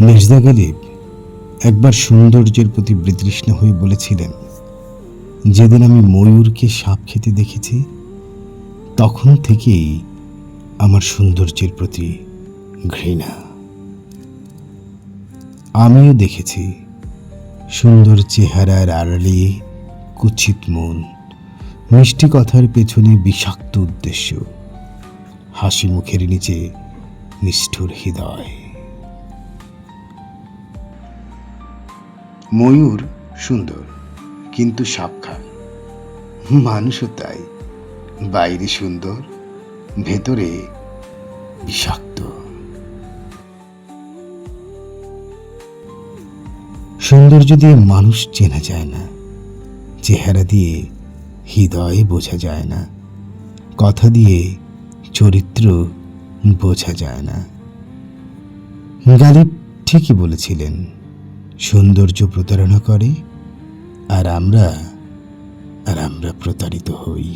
মির্জা গালিব একবার সৌন্দর্যের প্রতি বিতৃষ্ণ হয়ে বলেছিলেন, যেদিন আমি ময়ূরকে সাপ খেতে দেখেছি তখন থেকেই আমার সৌন্দর্যের প্রতি ঘৃণা। আমিও দেখেছি সুন্দর চেহারার আড়ালে কুৎসিত মন, মিষ্টি কথার পেছনে বিষাক্ত উদ্দেশ্য, হাসি মুখের নিচে নিষ্ঠুর হৃদয়। ময়ূর সুন্দর কিন্তু সাপ খায়, মানুষও তাই, বাইরে সুন্দর ভেতরে বিষাক্ত। সৌন্দর্য দিয়ে মানুষ চেনা যায় না, চেহারা দিয়ে হৃদয় বোঝা যায় না, কথা দিয়ে চরিত্র বোঝা যায় না। গালিব ঠিকই বলেছিলেন, সৌন্দর্য প্রতারণা করে আর আমরা প্রতারিত হই।